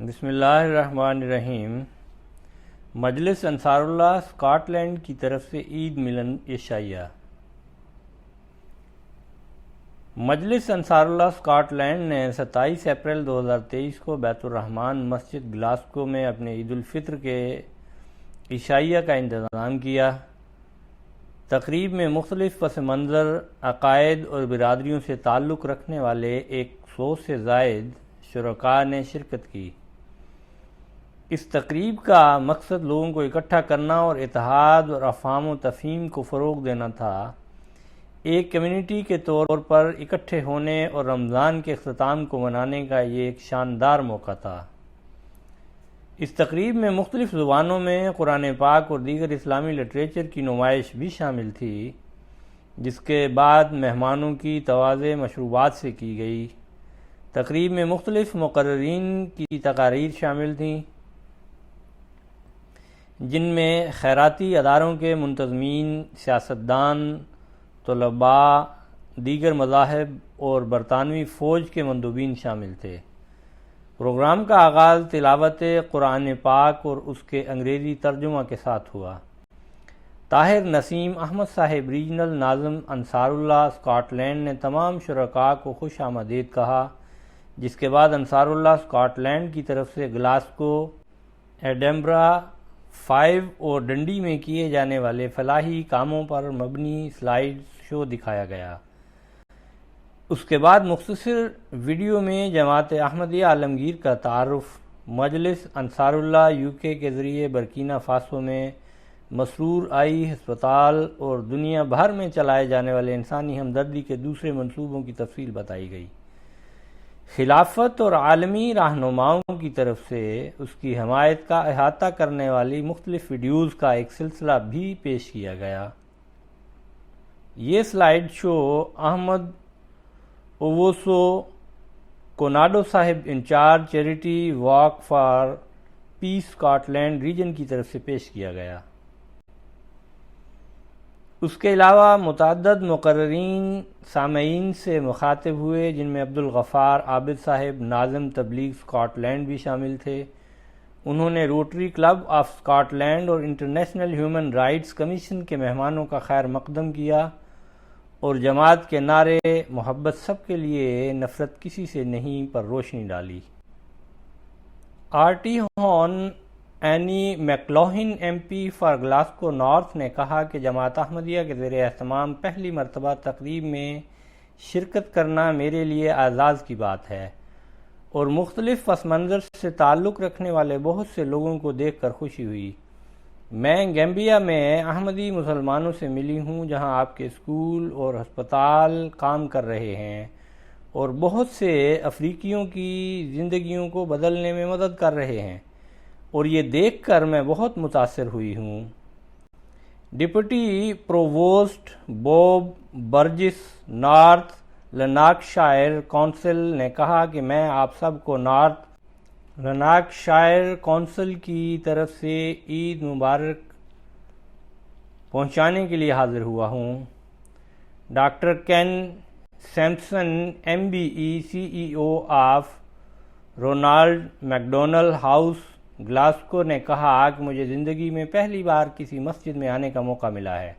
بسم اللہ الرحمن الرحیم۔ مجلس انصار اللہ اسکاٹ لینڈ کی طرف سے عید ملن عشائیہ۔ مجلس انصار اللہ اسکاٹ لینڈ نے 27 اپریل 2023 کو بیت الرحمن مسجد گلاسکو میں اپنے عید الفطر کے عشائیہ کا انتظام کیا۔ تقریب میں مختلف پس منظر، عقائد اور برادریوں سے تعلق رکھنے والے 100 سے زائد شرکاء نے شرکت کی۔ اس تقریب کا مقصد لوگوں کو اکٹھا کرنا اور اتحاد اور افہام و تفہیم کو فروغ دینا تھا۔ ایک کمیونٹی کے طور پر اکٹھے ہونے اور رمضان کے اختتام کو منانے کا یہ ایک شاندار موقع تھا۔ اس تقریب میں مختلف زبانوں میں قرآن پاک اور دیگر اسلامی لٹریچر کی نمائش بھی شامل تھی، جس کے بعد مہمانوں کی تواضع مشروبات سے کی گئی۔ تقریب میں مختلف مقررین کی تقاریر شامل تھیں، جن میں خیراتی اداروں کے منتظمین، سیاستدان، طلباء، دیگر مذاہب اور برطانوی فوج کے مندوبین شامل تھے۔ پروگرام کا آغاز تلاوت قرآن پاک اور اس کے انگریزی ترجمہ کے ساتھ ہوا۔ طاہر نسیم احمد صاحب ریجنل ناظم انصار اللہ اسکاٹ لینڈ نے تمام شرکاء کو خوش آمدید کہا، جس کے بعد انصار اللہ اسکاٹ لینڈ کی طرف سے گلاسکو، ایڈنبرا 5 اور ڈنڈی میں کیے جانے والے فلاحی کاموں پر مبنی سلائیڈ شو دکھایا گیا۔ اس کے بعد مختصر ویڈیو میں جماعت احمدیہ عالمگیر کا تعارف، مجلس انصار اللہ UK کے ذریعے برکینا فاسو میں مسرور آئی ہسپتال اور دنیا بھر میں چلائے جانے والے انسانی ہمدردی کے دوسرے منصوبوں کی تفصیل بتائی گئی۔ خلافت اور عالمی رہنماؤں کی طرف سے اس کی حمایت کا احاطہ کرنے والی مختلف ویڈیوز کا ایک سلسلہ بھی پیش کیا گیا۔ یہ سلائیڈ شو احمد اووسو کوناڈو صاحب incharge charity walk for peace Scotland region کی طرف سے پیش کیا گیا۔ اس کے علاوہ متعدد مقررین سامعین سے مخاطب ہوئے، جن میں عبدالغفار عابد صاحب ناظم تبلیغ اسکاٹ لینڈ بھی شامل تھے۔ انہوں نے Rotary Club of Scotland اور انٹرنیشنل ہیومن رائٹس کمیشن کے مہمانوں کا خیر مقدم کیا اور جماعت کے نعرے محبت سب کے لیے، نفرت کسی سے نہیں پر روشنی ڈالی۔ R T Hon Annie McLaughlin MP for Glasgow North نے کہا کہ جماعت احمدیہ کے زیر اہتمام پہلی مرتبہ تقریب میں شرکت کرنا میرے لیے اعزاز کی بات ہے اور مختلف پس منظر سے تعلق رکھنے والے بہت سے لوگوں کو دیکھ کر خوشی ہوئی۔ میں گیمبیا میں احمدی مسلمانوں سے ملی ہوں، جہاں آپ کے اسکول اور ہسپتال کام کر رہے ہیں اور بہت سے افریقیوں کی زندگیوں کو بدلنے میں مدد کر رہے ہیں، اور یہ دیکھ کر میں بہت متاثر ہوئی ہوں۔ Deputy provost Bob Burgess North Lancashire Council نے کہا کہ میں آپ سب کو نارتھ لینکاشائر کونسل کی طرف سے عید مبارک پہنچانے کے لیے حاضر ہوا ہوں۔ Doctor Ken Simpson MBE CEO of Ronald McDonald House Glasgow نے کہا کہ مجھے زندگی میں پہلی بار کسی مسجد میں آنے کا موقع ملا ہے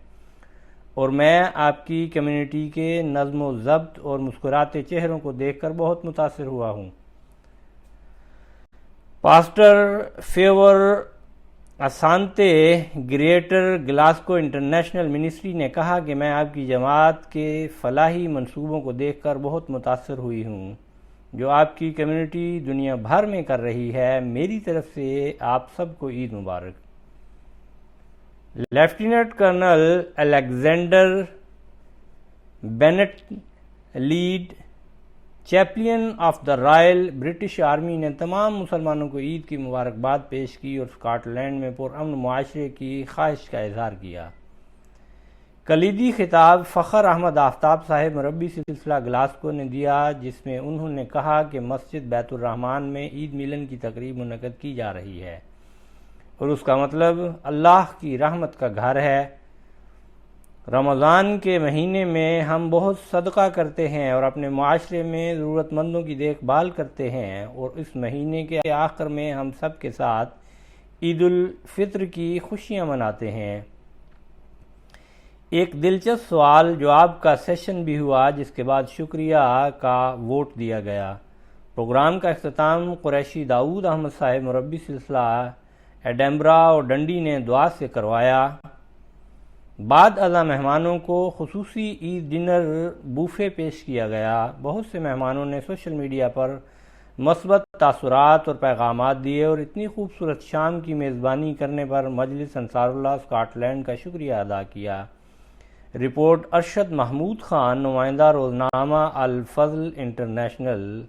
اور میں آپ کی کمیونٹی کے نظم و ضبط اور مسکراتے چہروں کو دیکھ کر بہت متاثر ہوا ہوں۔ Pastor Favour Asante Greater Glasgow International Ministry نے کہا کہ میں آپ کی جماعت کے فلاحی منصوبوں کو دیکھ کر بہت متاثر ہوئی ہوں، جو آپ کی کمیونٹی دنیا بھر میں کر رہی ہے۔ میری طرف سے آپ سب کو عید مبارک۔ Lieutenant colonel Alexander Bennett lead chaplain of the Royal British Army نے تمام مسلمانوں کو عید کی مبارکباد پیش کی اور اسکاٹ لینڈ میں پرامن معاشرے کی خواہش کا اظہار کیا۔ کلیدی خطاب فخر احمد آفتاب صاحب مربی سلسلہ گلاسکو نے دیا، جس میں انہوں نے کہا کہ مسجد بیت الرحمن میں عید ملن کی تقریب منعقد کی جا رہی ہے اور اس کا مطلب اللہ کی رحمت کا گھر ہے رمضان کے مہینے میں ہم بہت صدقہ کرتے ہیں اور اپنے معاشرے میں ضرورت مندوں کی دیکھ بھال کرتے ہیں، اور اس مہینے کے آخر میں ہم سب کے ساتھ عید الفطر کی خوشیاں مناتے ہیں۔ ایک دلچسپ سوال جواب کا سیشن بھی ہوا، جس کے بعد شکریہ کا ووٹ دیا گیا۔ پروگرام کا اختتام قریشی داؤد احمد صاحب مربی سلسلہ ایڈنبرا اور ڈنڈی نے دعا سے کروایا۔ بعد ازاں مہمانوں کو خصوصی عید ڈنر بوفے پیش کیا گیا۔ بہت سے مہمانوں نے سوشل میڈیا پر مثبت تاثرات اور پیغامات دیے اور اتنی خوبصورت شام کی میزبانی کرنے پر مجلس انصار اللہ اسکاٹ لینڈ کا شکریہ ادا کیا۔ رپورٹ ارشد محمود خان، نمائندہ روزنامہ الفضل انٹرنیشنل،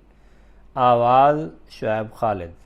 آواز شعیب خالد۔